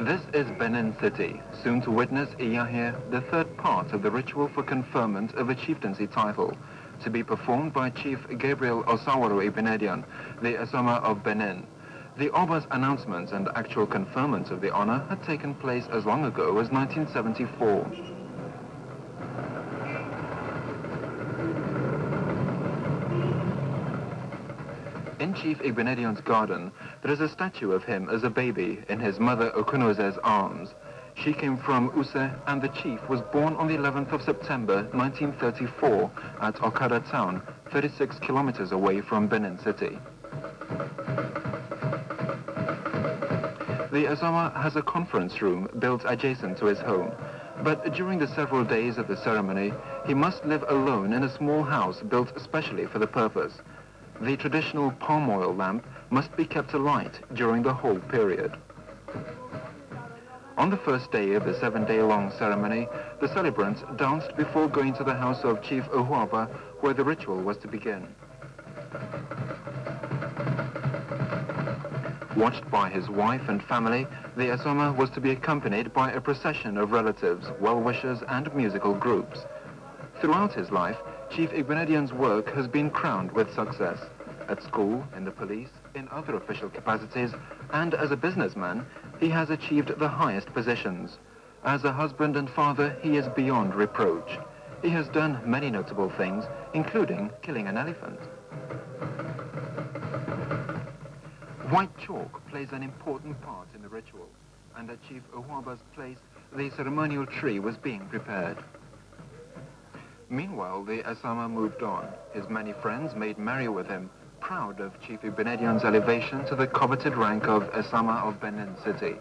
This is Benin City, soon to witness Iyanhien, the third part of the ritual for conferment of a chieftaincy title, to be performed by Chief Gabriel Osawaru Igbinedion, the ESAMA of Benin. The Oba's announcement and actual conferment of the honor had taken place as long ago as 1974. In Chief Igbinedion's garden, there is a statue of him as a baby in his mother Okunoze's arms. She came from Use, and the chief was born on the 11th of September 1934 at Okada town, 36 kilometers away from Benin City. The ESAMA has a conference room built adjacent to his home, but during the several days of the ceremony, he must live alone in a small house built especially for the purpose. The traditional palm oil lamp must be kept alight during the whole period. On the first day of the 7-day-long ceremony, the celebrants danced before going to the house of Chief Ohuaba, where the ritual was to begin. Watched by his wife and family, the ESAMA was to be accompanied by a procession of relatives, well-wishers and musical groups. Throughout his life, Chief Igbinedion's work has been crowned with success. At school, in the police, in other official capacities, and as a businessman, he has achieved the highest positions. As a husband and father, he is beyond reproach. He has done many notable things, including killing an elephant. White chalk plays an important part in the ritual, and at Chief Ohuaba's place, the ceremonial tree was being prepared. Meanwhile, the ESAMA moved on. His many friends made merry with him, proud of Chief Igbinedion's elevation to the coveted rank of ESAMA of Benin City.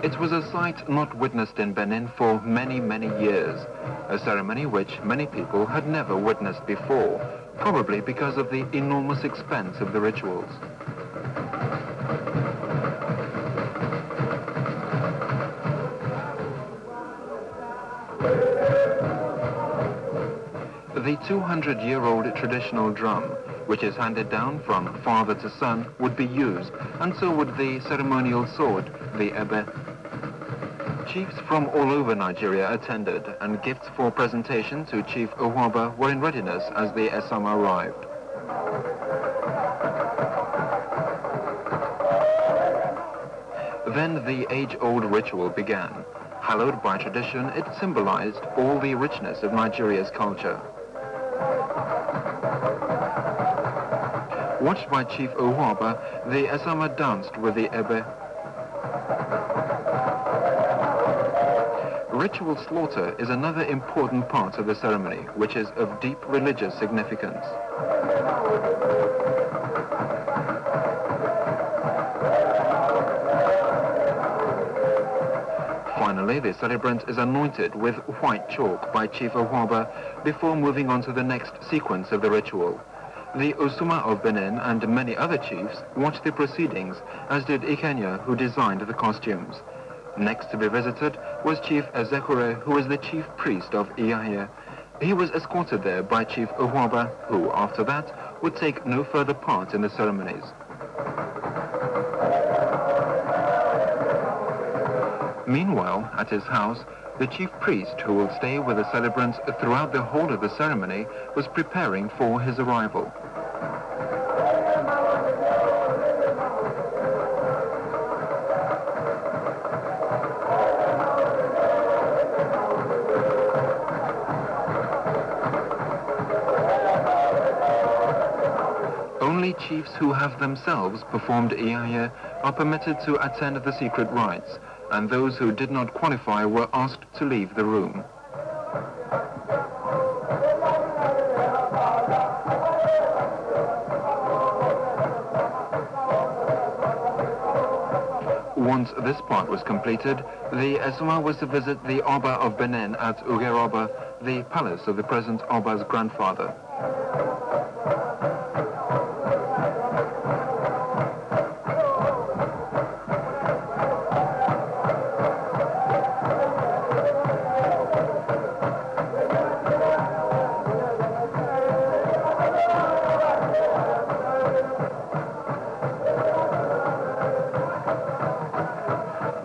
It was a sight not witnessed in Benin for many, many years, a ceremony which many people had never witnessed before, probably because of the enormous expense of the rituals. The 200-year-old traditional drum, which is handed down from father to son, would be used, and so would the ceremonial sword, the ebe. Chiefs from all over Nigeria attended, and gifts for presentation to Chief Ohuaba were in readiness as the ESAMA arrived. Then the age-old ritual began. Hallowed by tradition, it symbolized all the richness of Nigeria's culture. Watched by Chief Ohuaba, the ESAMA danced with the ebe. Ritual slaughter is another important part of the ceremony, which is of deep religious significance. Finally, the celebrant is anointed with white chalk by Chief Ohuaba before moving on to the next sequence of the ritual. The ESAMA of Benin and many other chiefs watched the proceedings, as did Iyanhien, who designed the costumes. Next to be visited was Chief Ezekure, who is the chief priest of Iyanhien. He was escorted there by Chief Ohuaba, who, after that, would take no further part in the ceremonies. Meanwhile, at his house, the chief priest, who will stay with the celebrants throughout the whole of the ceremony, was preparing for his arrival. Only chiefs who have themselves performed Iyanhien are permitted to attend the secret rites, and those who did not qualify were asked to leave the room. Once this part was completed, the ESAMA was to visit the Oba of Benin at Ugeroba, the palace of the present Oba's grandfather.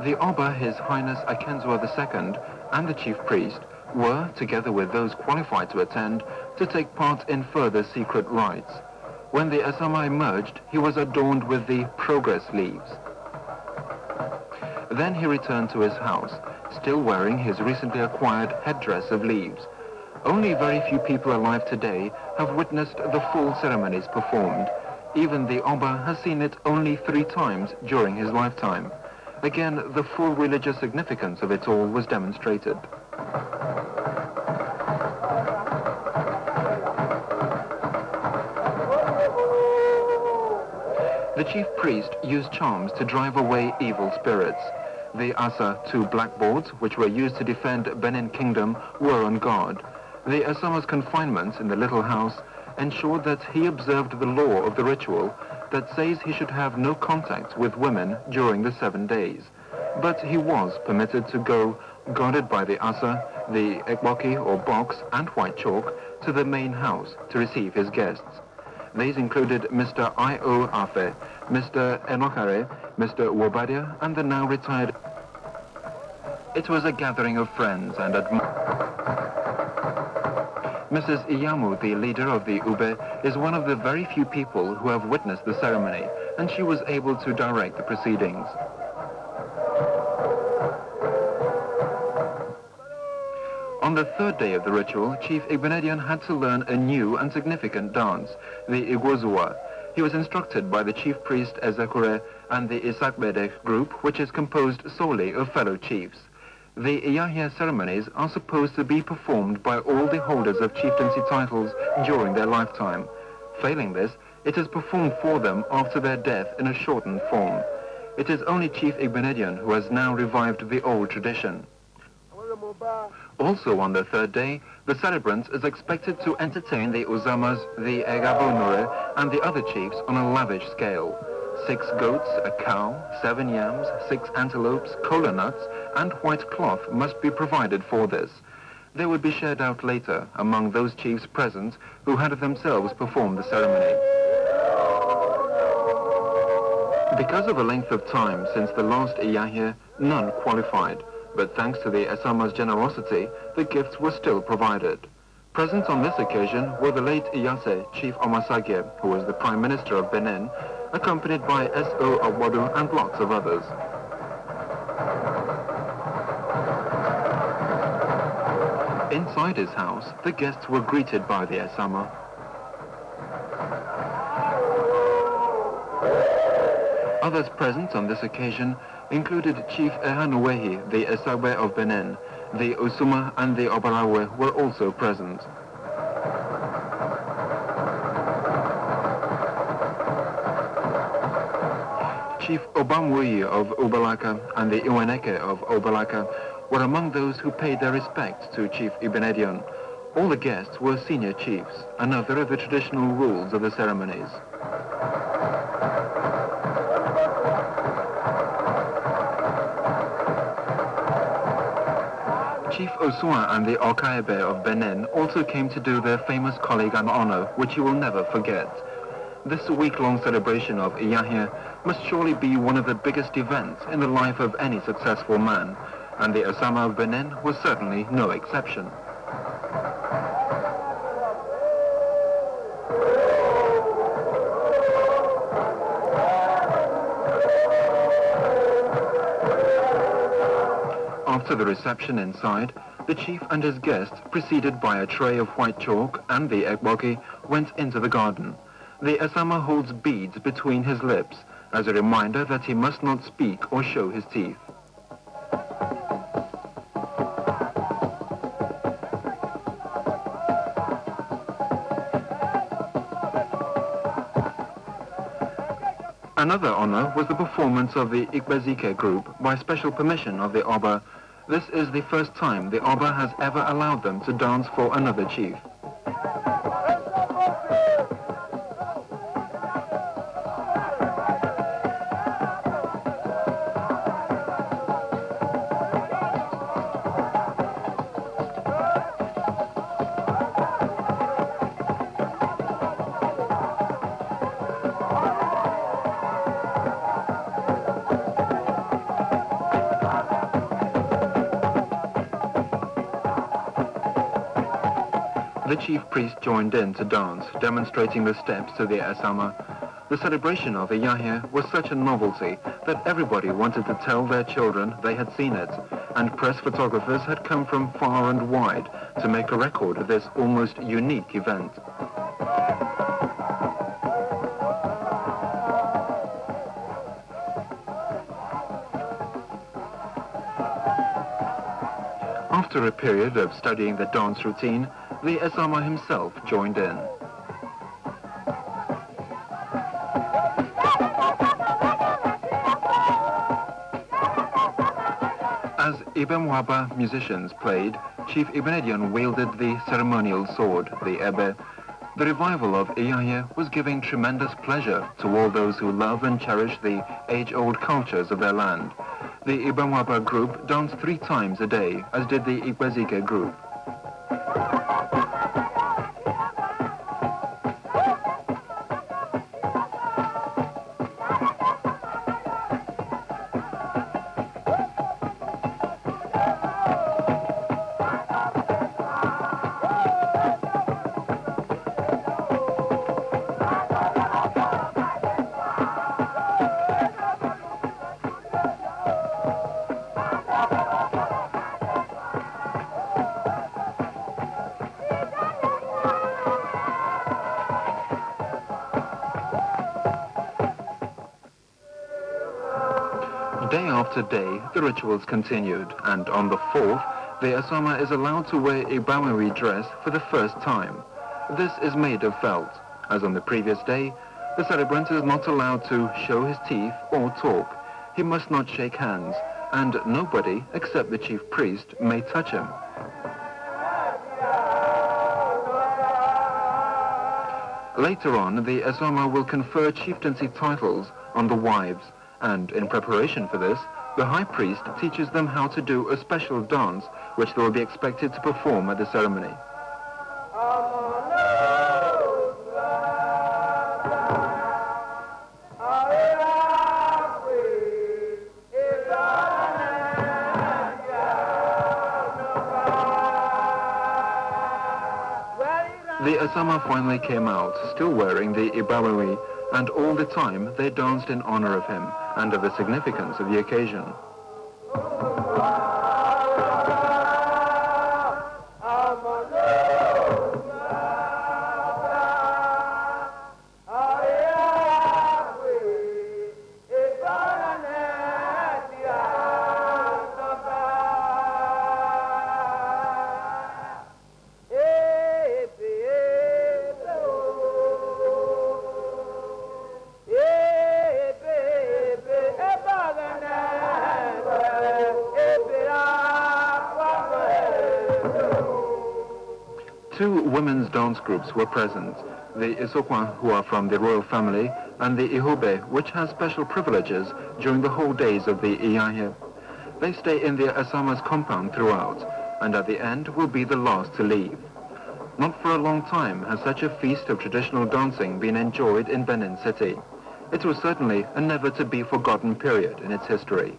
The Oba, His Highness Akenzua II, and the chief priest were, together with those qualified to attend, to take part in further secret rites. When the ESAMA emerged, he was adorned with the progress leaves. Then he returned to his house, still wearing his recently acquired headdress of leaves. Only very few people alive today have witnessed the full ceremonies performed. Even the Oba has seen it only 3 times during his lifetime. Again, the full religious significance of it all was demonstrated. The chief priest used charms to drive away evil spirits. The Asa, 2 blackboards, which were used to defend Benin Kingdom, were on guard. The ESAMA's confinement in the little house ensured that he observed the law of the ritual that says he should have no contact with women during the 7 days. But he was permitted to go, guarded by the Asa, the Ekboki or box, and white chalk, to the main house to receive his guests. These included Mr. I.O. Afe, Mr. Enokare, Mr. Wobadia, and the now retired. It was a gathering of friends and Mrs. Iyamu, the leader of the Ube, is one of the very few people who have witnessed the ceremony, and she was able to direct the proceedings. On the 3rd day of the ritual, Chief Igbinedion had to learn a new and significant dance, the Igwozua. He was instructed by the chief priest Ezekure and the Isakbedek group, which is composed solely of fellow chiefs. The Iyanhien ceremonies are supposed to be performed by all the holders of chieftaincy titles during their lifetime. Failing this, it is performed for them after their death in a shortened form. It is only Chief Igbinedion who has now revived the old tradition. Also on the 3rd day, the celebrant is expected to entertain the Uzamas, the Egabonore, and the other chiefs on a lavish scale. 6 goats, a cow, 7 yams, 6 antelopes, kola nuts, and white cloth must be provided for this. They would be shared out later among those chiefs present who had themselves performed the ceremony. Because of a length of time since the last Iyanhien, none qualified. But thanks to the ESAMA's generosity, the gifts were still provided. Present on this occasion were the late Iyase, Chief Omasage, who was the Prime Minister of Benin, accompanied by S.O. Osawaru and lots of others. Inside his house, the guests were greeted by the ESAMA. Others present on this occasion included Chief Ehanuwehi, the Esabe of Benin. The Osuma and the Obarawe were also present. Chief Obamweyi of Obalaka and the Iwaneke of Obalaka were among those who paid their respects to Chief Igbinedion. All the guests were senior chiefs, another of the traditional rules of the ceremonies. Chief Osua and the Okaebe of Benin also came to do their famous colleague an honor, which you will never forget. This week-long celebration of Iyanhien must surely be one of the biggest events in the life of any successful man, and the ESAMA of Benin was certainly no exception. After the reception inside, the chief and his guests, preceded by a tray of white chalk and the ekboki, went into the garden. The ESAMA holds beads between his lips, as a reminder that he must not speak or show his teeth. Another honor was the performance of the Ikbezike group by special permission of the Oba. This is the first time the Oba has ever allowed them to dance for another chief. the chief priest joined in to dance, demonstrating the steps to the ESAMA. The celebration of Iyanhien was such a novelty that everybody wanted to tell their children they had seen it, and press photographers had come from far and wide to make a record of this almost unique event. After a period of studying the dance routine, the ESAMA himself joined in. As Ibemwaba musicians played, Chief Igbinedion wielded the ceremonial sword, the ebe. The revival of Iyanhien was giving tremendous pleasure to all those who love and cherish the age-old cultures of their land. The Ibemwaba group danced 3 times a day, as did the Igbezike group. Day after day, the rituals continued, and on the 4th, the ESAMA is allowed to wear a Baweri dress for the first time. This is made of felt. As on the previous day, the celebrant is not allowed to show his teeth or talk. He must not shake hands, and nobody, except the chief priest, may touch him. Later on, the ESAMA will confer chieftaincy titles on the wives, and in preparation for this, the high priest teaches them how to do a special dance which they will be expected to perform at the ceremony. The ESAMA finally came out, still wearing the Ibaweri, and all the time they danced in honor of him and of the significance of the occasion. Two women's dance groups were present, the Isokwan, who are from the royal family, and the Ihobe, which has special privileges during the whole days of the Iyanhien. They stay in the ESAMA's compound throughout, and at the end will be the last to leave. Not for a long time has such a feast of traditional dancing been enjoyed in Benin City. It was certainly a never-to-be-forgotten period in its history.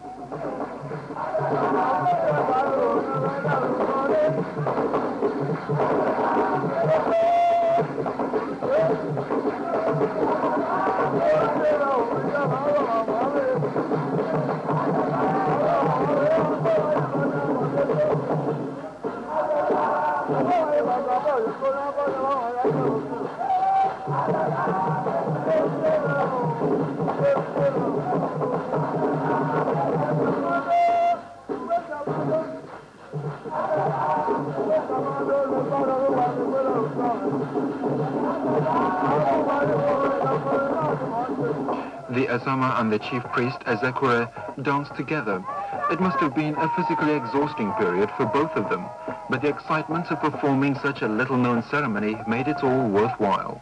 The ESAMA and the chief priest, Ezekure, danced together. It must have been a physically exhausting period for both of them, but the excitement of performing such a little-known ceremony made it all worthwhile.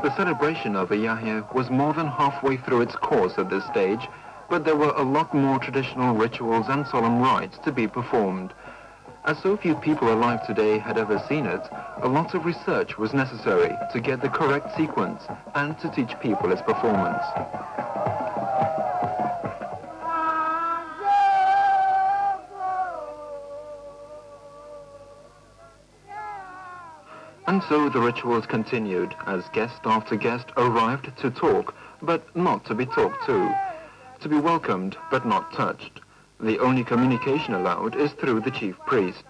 The celebration of Iyanhien was more than halfway through its course at this stage, but there were a lot more traditional rituals and solemn rites to be performed. As so few people alive today had ever seen it, a lot of research was necessary to get the correct sequence and to teach people its performance. And so the rituals continued as guest after guest arrived to talk, but not to be talked to be welcomed but not touched. The only communication allowed is through the chief priest.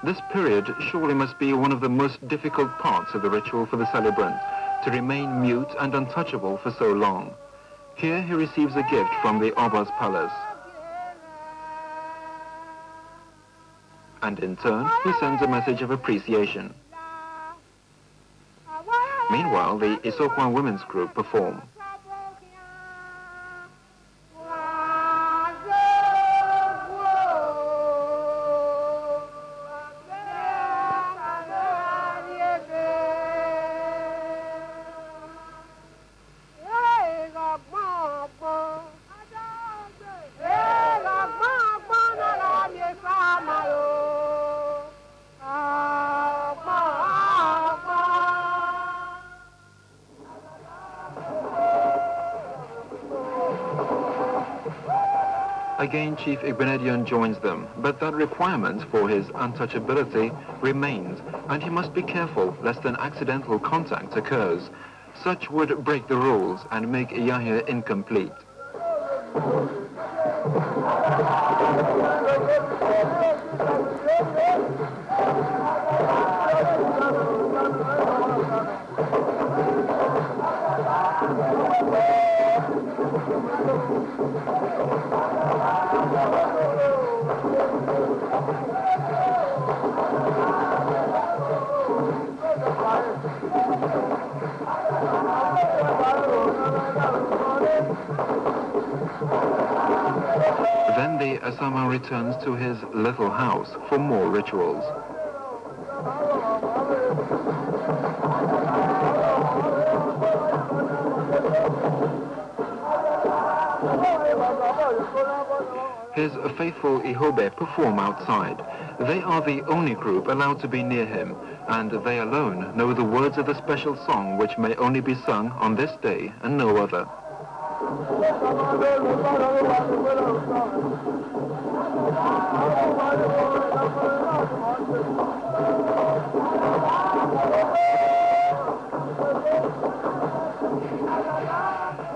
This period surely must be one of the most difficult parts of the ritual for the celebrant, to remain mute and untouchable for so long. Here he receives a gift from the Oba's palace, and in turn he sends a message of appreciation. Meanwhile, the Isokwan women's group perform. Again, Chief Igbinedion joins them, but that requirement for his untouchability remains, and he must be careful lest an accidental contact occurs. Such would break the rules and make Iyanhien incomplete. Then the ESAMA returns to his little house for more rituals. His faithful Ihobe perform outside. They are the only group allowed to be near him, and they alone know the words of the special song which may only be sung on this day and no other.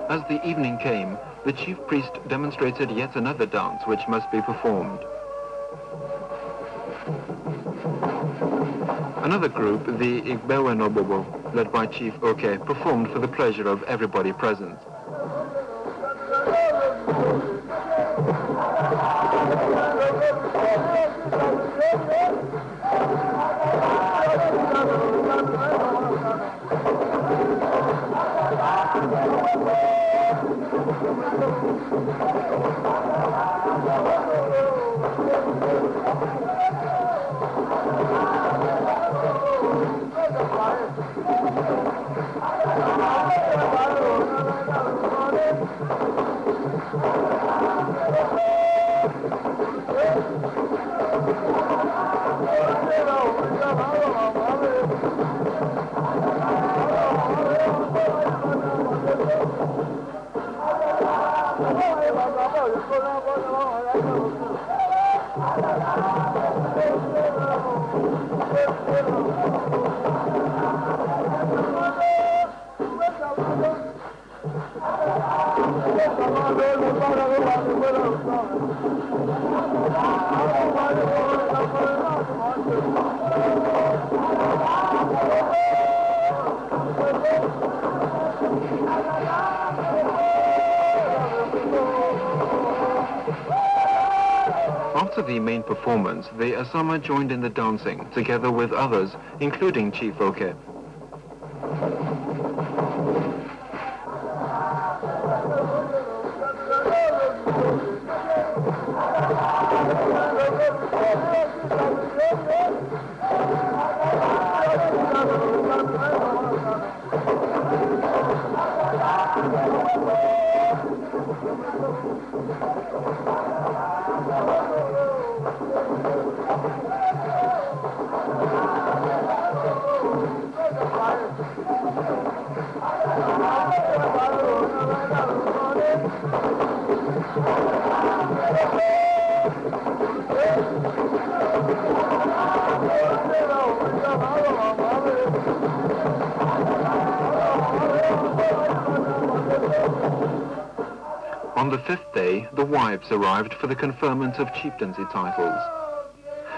As the evening came, the chief priest demonstrated yet another dance which must be performed. Another group, the Igbinedion, led by Chief Oke, performed for the pleasure of everybody present. After the main performance, the ESAMA joined in the dancing, together with others, including Chief Oke. On the fifth day, the wives arrived for the conferment of chieftaincy titles.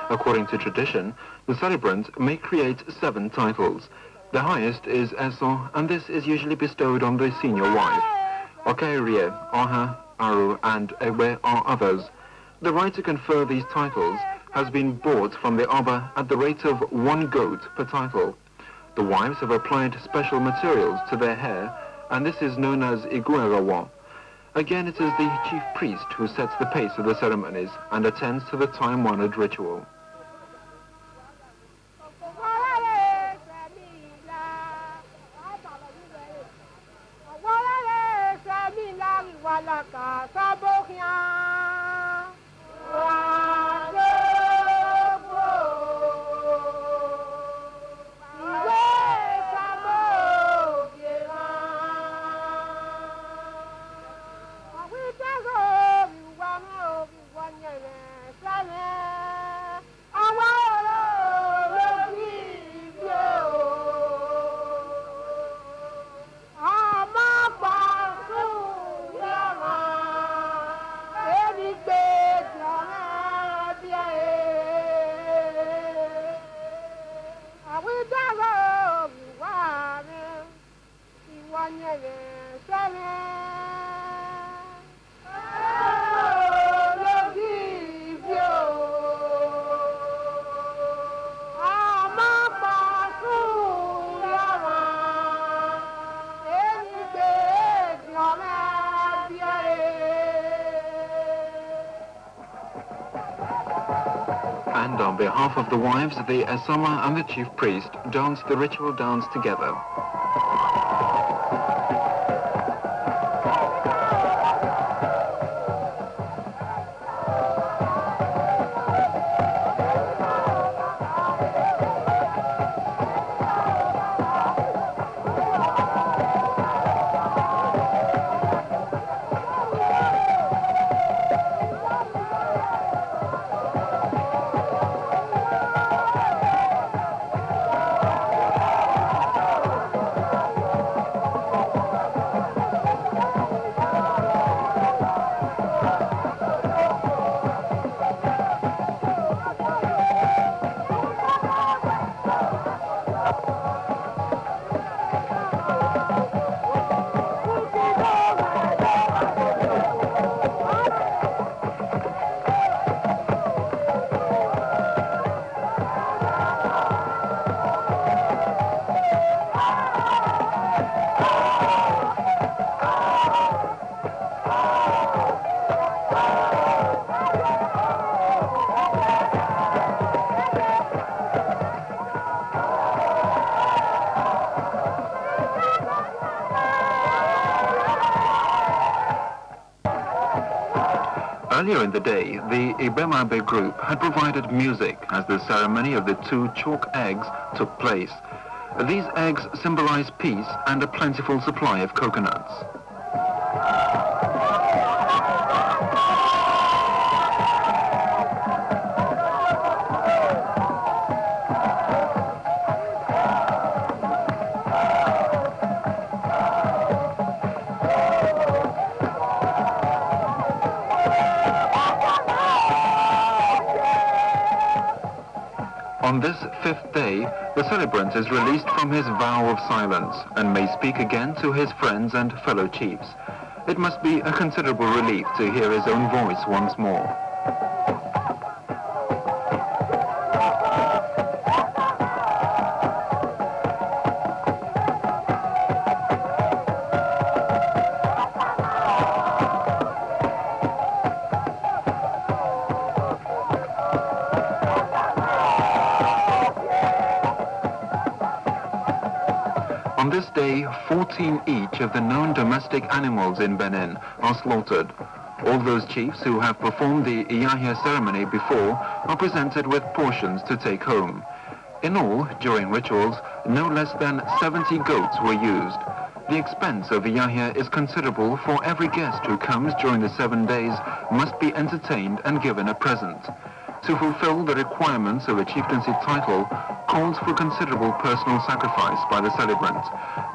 According to tradition, the celebrant may create 7 titles. The highest is Eso, and this is usually bestowed on the senior wife. Okairie, Oha, Aru, and Ewe are others. The right to confer these titles has been bought from the Oba at the rate of 1 goat per title. The wives have applied special materials to their hair, and this is known as Iguerawa. Again, it is the chief priest who sets the pace of the ceremonies and attends to the time-honored ritual. And on behalf of the wives, the ESAMA and the chief priest dance the ritual dance together. Earlier in the day, the Igbinedion group had provided music as the ceremony of the 2 chalk eggs took place. These eggs symbolize peace and a plentiful supply of coconuts. On this 5th day, the celebrant is released from his vow of silence and may speak again to his friends and fellow chiefs. It must be a considerable relief to hear his own voice once more. this day, 14 each of the known domestic animals in Benin are slaughtered. All those chiefs who have performed the Iyanhien ceremony before are presented with portions to take home. In all, during rituals, no less than 70 goats were used. The expense of Iyanhien is considerable, for every guest who comes during the 7 days must be entertained and given a present. To fulfill the requirements of a chieftaincy title calls for considerable personal sacrifice by the celebrant.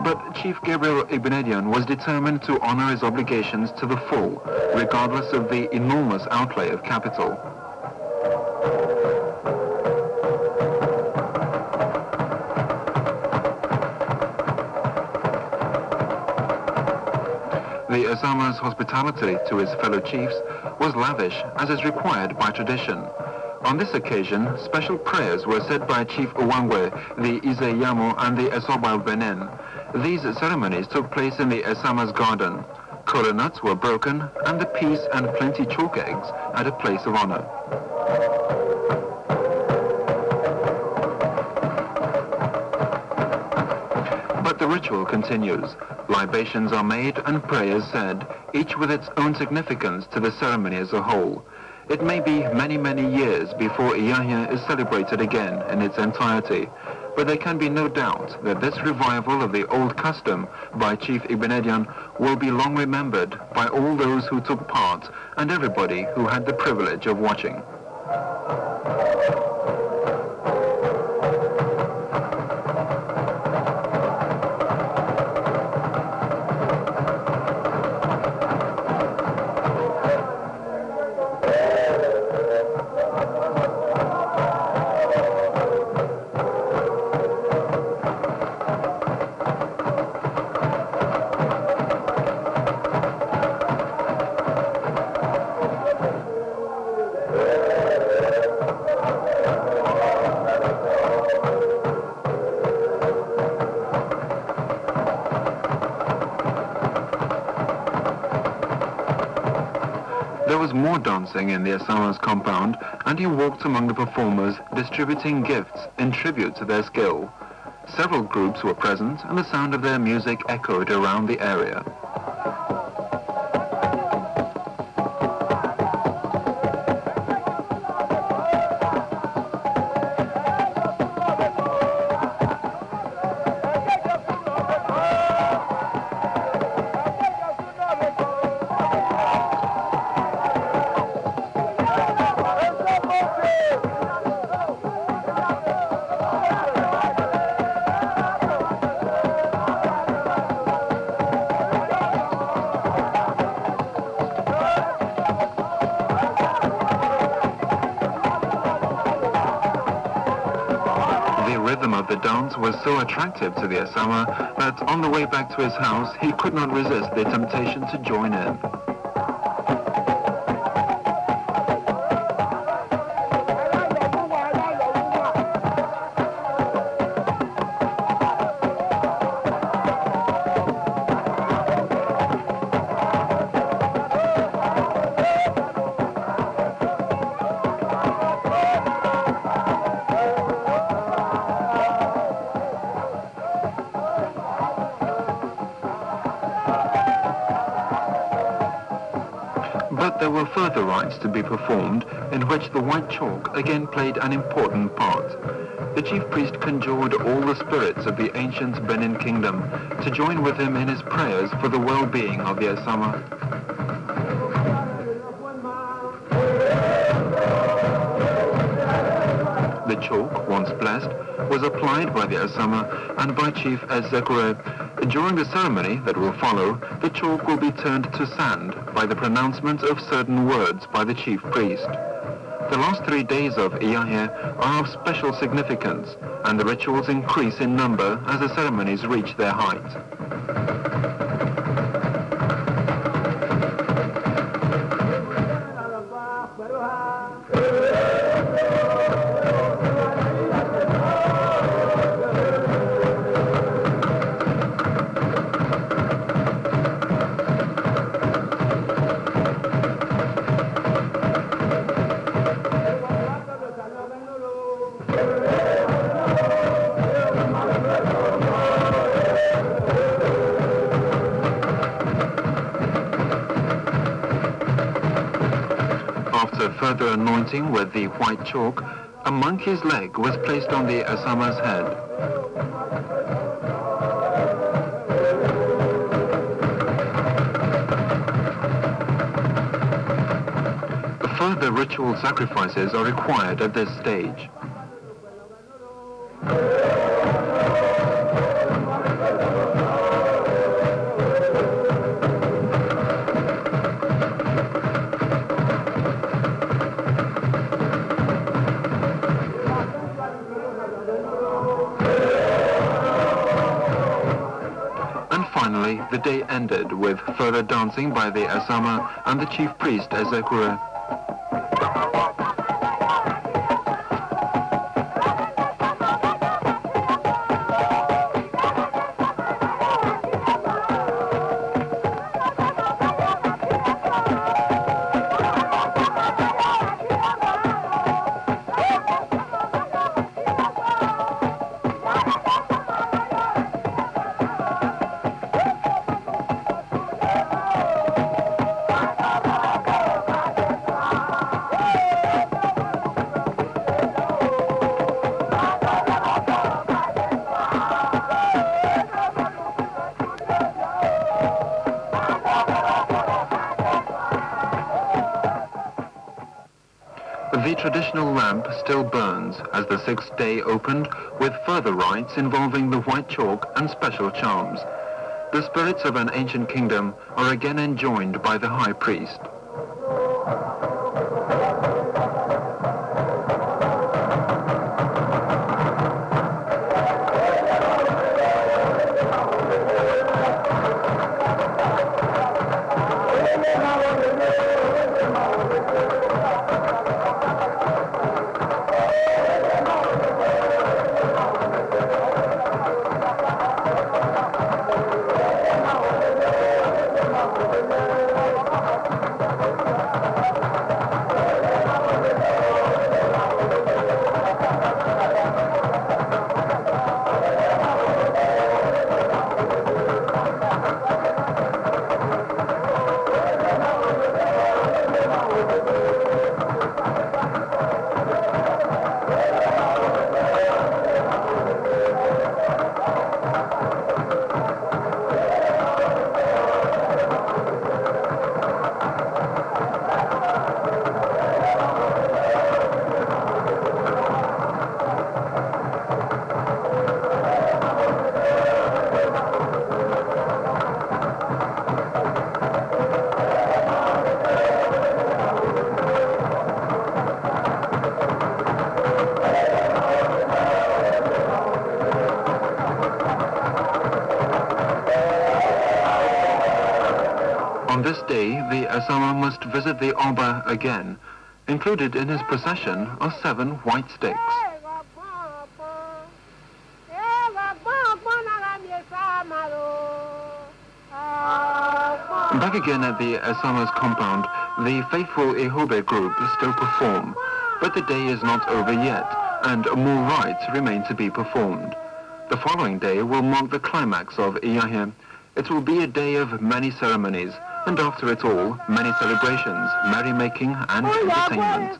But Chief Gabriel Igbinedion was determined to honor his obligations to the full, regardless of the enormous outlay of capital. The ESAMA's hospitality to his fellow chiefs was lavish, as is required by tradition. On this occasion, special prayers were said by Chief Uwangwe, the Iyanhien and the Osawaru of Benin. These ceremonies took place in the ESAMA's garden. Kola nuts were broken, and the peace and plenty chalk eggs at a place of honor. But the ritual continues. Libations are made and prayers said, each with its own significance to the ceremony as a whole. It may be many, many years before Iyanhien is celebrated again in its entirety, but there can be no doubt that this revival of the old custom by Chief Igbinedion will be long remembered by all those who took part and everybody who had the privilege of watching. There was more dancing in the ESAMA's compound, and he walked among the performers, distributing gifts in tribute to their skill. Several groups were present, and the sound of their music echoed around the area. The rhythm of the dance was so attractive to the ESAMA that on the way back to his house he could not resist the temptation to join in. But there were further rites to be performed, in which the white chalk again played an important part. The chief priest conjured all the spirits of the ancient Benin kingdom to join with him in his prayers for the well-being of the ESAMA. The chalk, once blessed, was applied by the ESAMA and by Chief Excellency. During the ceremony that will follow, the chalk will be turned to sand by the pronouncement of certain words by the chief priest. The last 3 days of Iyanhien are of special significance, and the rituals increase in number as the ceremonies reach their height. After further anointing with the white chalk, a monkey's leg was placed on the ESAMA's head. Further ritual sacrifices are required at this stage. And finally, the day ended with further dancing by the ESAMA and the chief priest Ezekure. The traditional lamp still burns as the sixth day opened with further rites involving the white chalk and special charms. The spirits of an ancient kingdom are again enjoined by the high priest. On this day, the ESAMA must visit the Oba again. Included in his procession are 7 white sticks. Back again at the ESAMA's compound, the faithful Ihobe group still perform, but the day is not over yet, and more rites remain to be performed. The following day will mark the climax of Iyanhien. It will be a day of many ceremonies, and after it all, many celebrations, merrymaking and entertainment.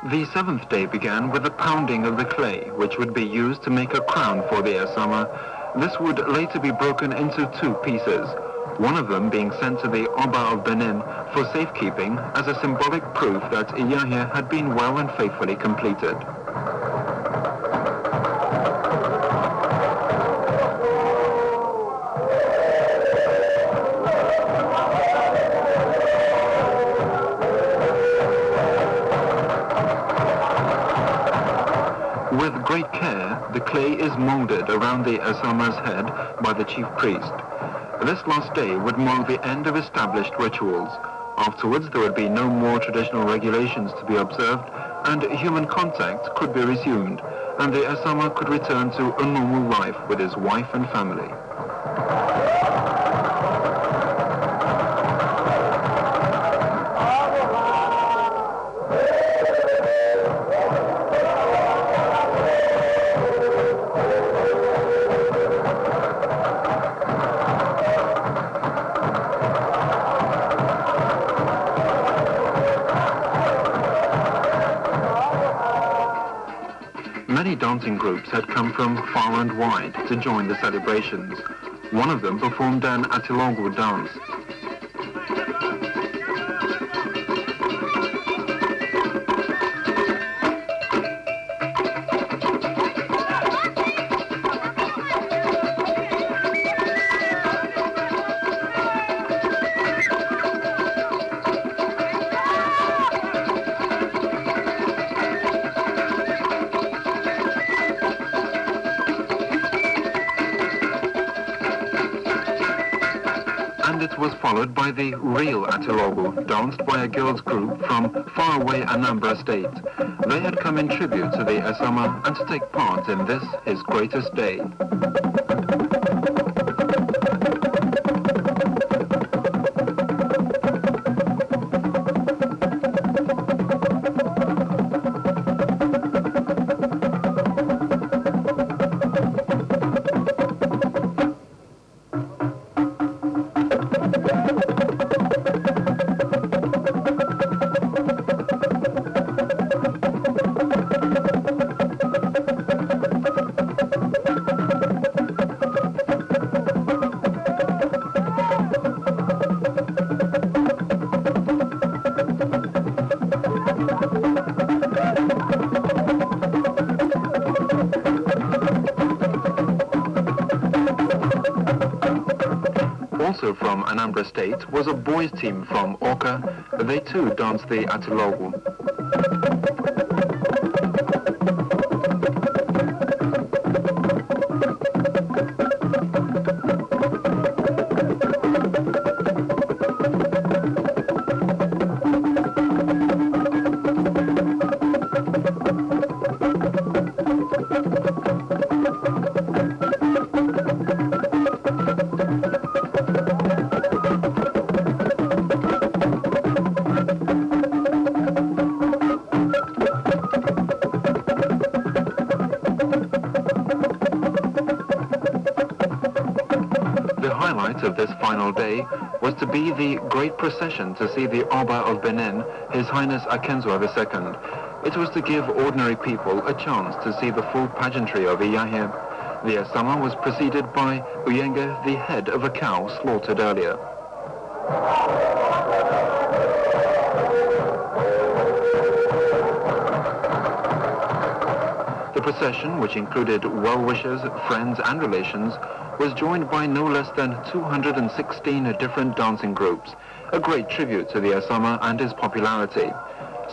The 7th day began with the pounding of the clay, which would be used to make a crown for the ESAMA. This would later be broken into 2 pieces, one of them being sent to the Oba of Benin for safekeeping as a symbolic proof that Iyanhien had been well and faithfully completed. With great care, the clay is molded around the ESAMA's head by the chief priest. This last day would mark the end of established rituals. Afterwards, there would be no more traditional regulations to be observed, and human contact could be resumed, and the ESAMA could return to a normal life with his wife and family. Many dancing groups had come from far and wide to join the celebrations. One of them performed an Atilogu dance. It was followed by the real Atilogu, danced by a girls' group from faraway Anambra State. They had come in tribute to the ESAMA and to take part in this, his greatest day. Also from Anambra State was a boys' team from Oka. They too danced the Atilogu. Of this final day was to be the great procession to see the Oba of Benin, His Highness Akenzwa II. It was to give ordinary people a chance to see the full pageantry of Iyanhien. The ESAMA was preceded by Iyanhien, the head of a cow slaughtered earlier. The procession, which included well-wishers, friends and relations, was joined by no less than 216 different dancing groups, a great tribute to the ESAMA and his popularity.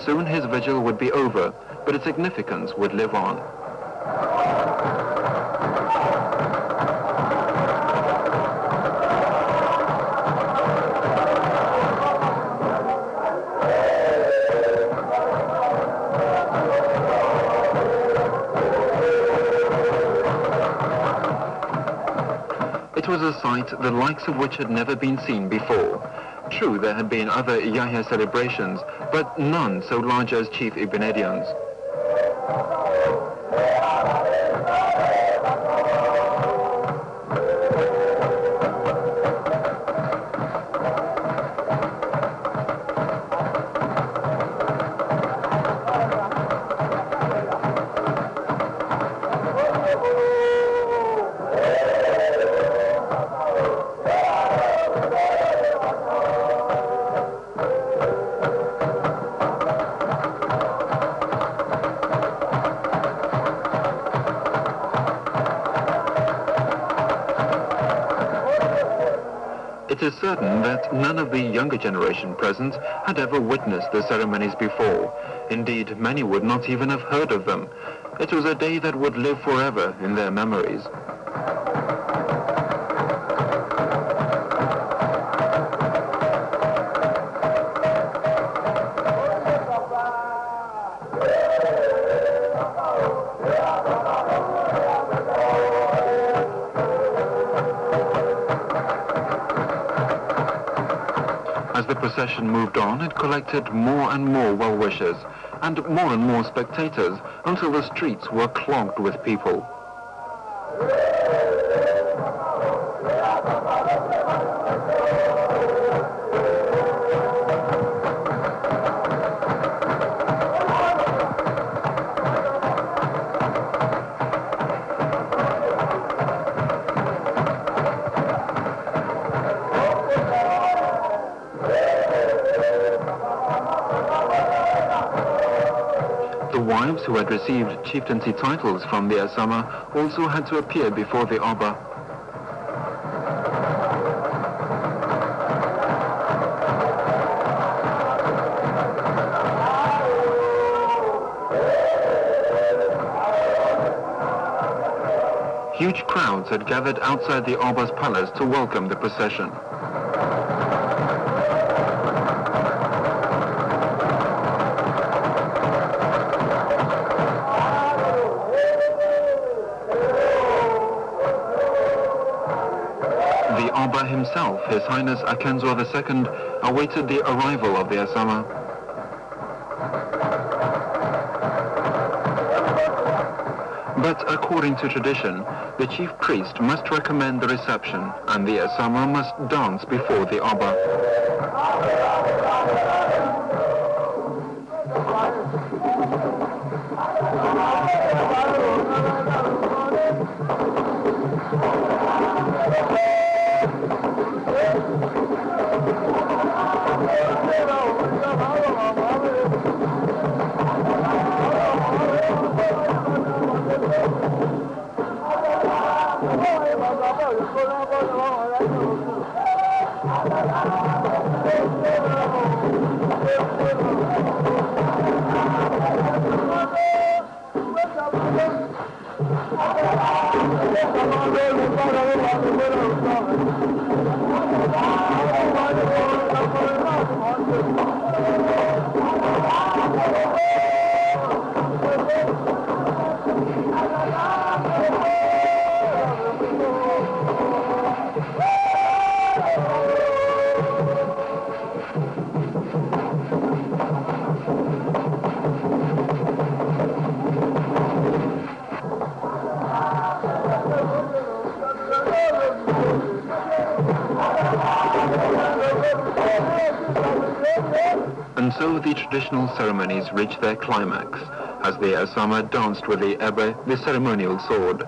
Soon his vigil would be over, but its significance would live on. It was a sight the likes of which had never been seen before. True, there had been other Iyanhien celebrations, but none so large as Chief Igbinedion's. It is certain that none of the younger generation present had ever witnessed the ceremonies before. Indeed, many would not even have heard of them. It was a day that would live forever in their memories. As the procession moved on, it collected more and more well-wishers and more spectators until the streets were clogged with people. wives who had received chieftaincy titles from the ESAMA also had to appear before the Oba. Huge crowds had gathered outside the Oba's palace to welcome the procession. The Oba himself, His Highness Akenzo II, awaited the arrival of the ESAMA. But according to tradition, the chief priest must recommend the reception, and the ESAMA must dance before the Oba. And so the traditional ceremonies reached their climax, as the ESAMA danced with the ebe, the ceremonial sword.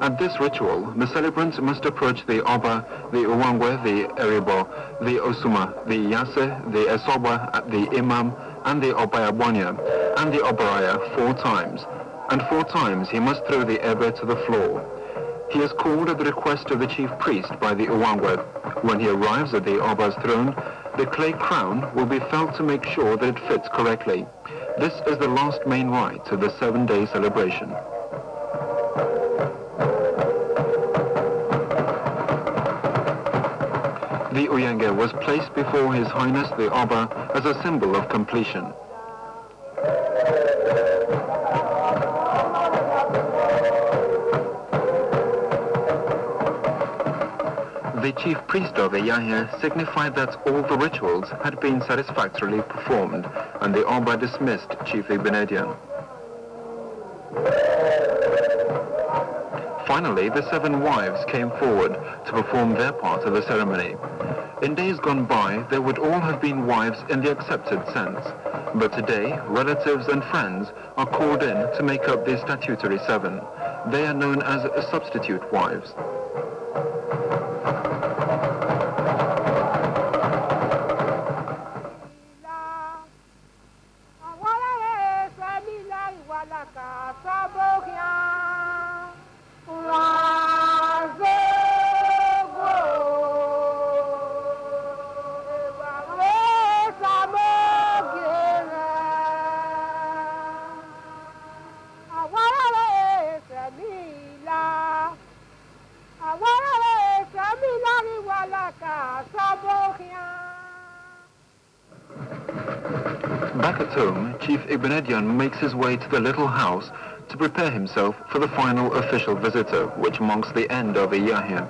At this ritual, the celebrants must approach the Oba, the Uwangwe, the Eribo, the Osuma, the Yase, the Esoba, the Imam, and the Obayabwanya, and the Obaraya 4 times. And 4 times he must throw the ebe to the floor. He is called at the request of the chief priest by the Uwangwe. When he arrives at the Oba's throne, the clay crown will be felt to make sure that it fits correctly. This is the last main rite of the 7-day celebration. The Uyenge was placed before His Highness the Oba as a symbol of completion. The chief priest of Iyanhien signified that all the rituals had been satisfactorily performed, and the Oba dismissed Chief Igbinedion. Finally, the 7 wives came forward to perform their part of the ceremony. In days gone by, they would all have been wives in the accepted sense, but today, relatives and friends are called in to make up the statutory 7. They are known as substitute wives. Back at home, Chief Igbinedion makes his way to the little house to prepare himself for the final official visitor, which marks the end of Iyanhien.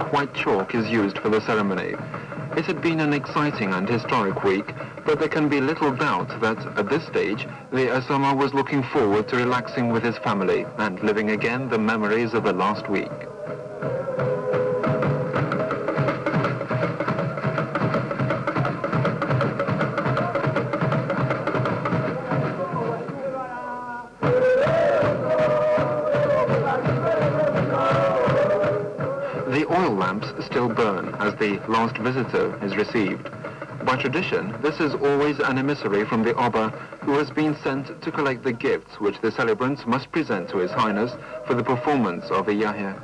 white chalk is used for the ceremony. It had been an exciting and historic week, but there can be little doubt that, at this stage, the ESAMA was looking forward to relaxing with his family and living again the memories of the last week. The oil lamps still burn as the last visitor is received. By tradition, this is always an emissary from the Oba who has been sent to collect the gifts which the celebrants must present to His Highness for the performance of Iyanhien.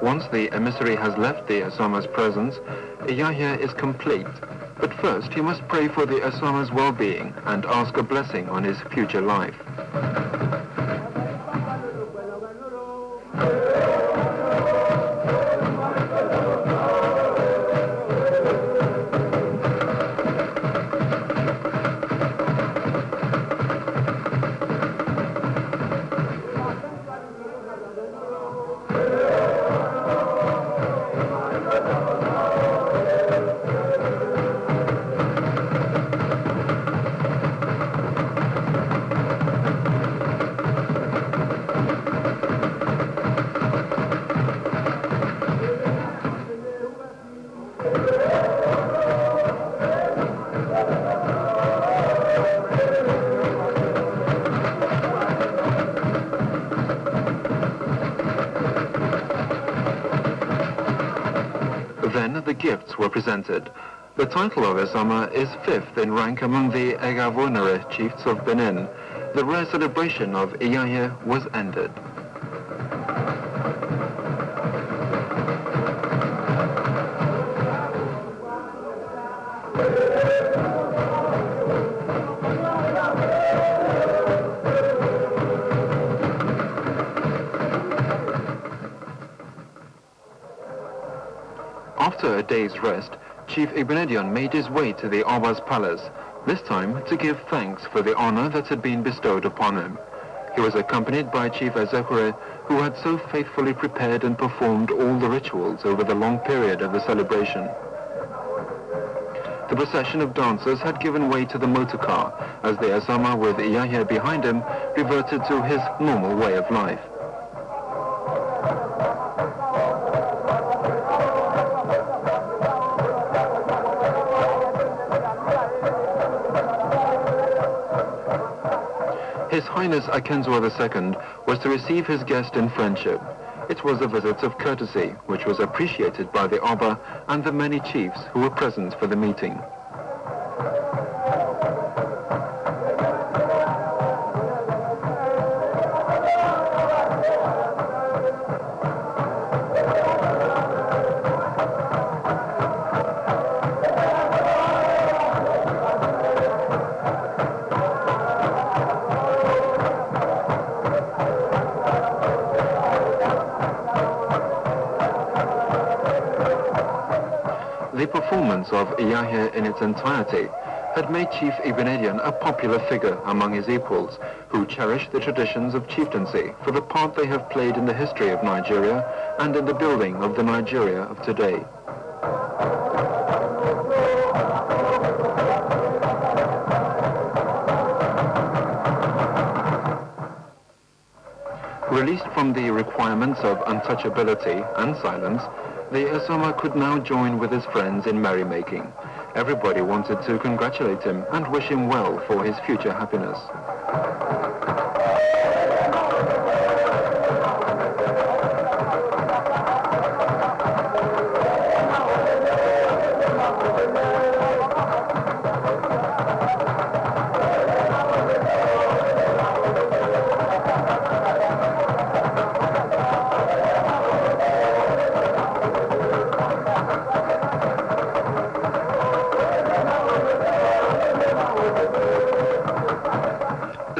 Once the emissary has left the ESAMA's presence, Iyanhien is complete. But first he must pray for the ESAMA's well-being and ask a blessing on his future life. Then the gifts were presented. The title of ESAMA is 5th in rank among the Egavonere chiefs of Benin. The rare celebration of Iyanhien was ended. After a day's rest, Chief Igbinedion made his way to the Oba's palace, this time to give thanks for the honor that had been bestowed upon him. He was accompanied by Chief Ezekure, who had so faithfully prepared and performed all the rituals over the long period of the celebration. The procession of dancers had given way to the motor car, as the ESAMA with Iyanhien behind him reverted to his normal way of life. His Highness Akenzuo II was to receive his guest in friendship. It was a visit of courtesy, which was appreciated by the Oba and the many chiefs who were present for the meeting. The performance of Iyanhien in its entirety had made Chief Igbinedion a popular figure among his equals, who cherished the traditions of chieftaincy for the part they have played in the history of Nigeria and in the building of the Nigeria of today. Released from the requirements of untouchability and silence, the ESAMA could now join with his friends in merrymaking. Everybody wanted to congratulate him and wish him well for his future happiness.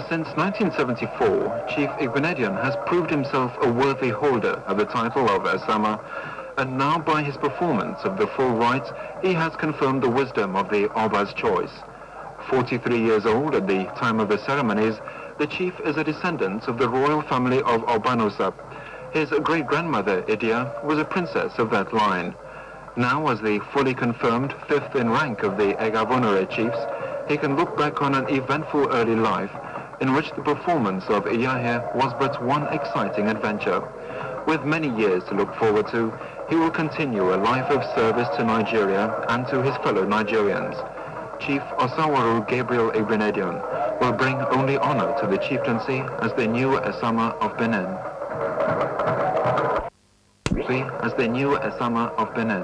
Since 1974, Chief Igbinedion has proved himself a worthy holder of the title of ESAMA, and now by his performance of the full rites, he has confirmed the wisdom of the Oba's choice. 43 years old at the time of the ceremonies, the chief is a descendant of the royal family of Obanosap. His great-grandmother, Idia, was a princess of that line. Now, as the fully confirmed fifth in rank of the Egabonore chiefs, he can look back on an eventful early life in which the performance of Iyanhien was but one exciting adventure. With many years to look forward to, he will continue a life of service to Nigeria and to his fellow Nigerians. Chief Osawaru Gabriel Igbinedion will bring only honor to the chieftaincy as the new ESAMA of Benin. As the new ESAMA of Benin.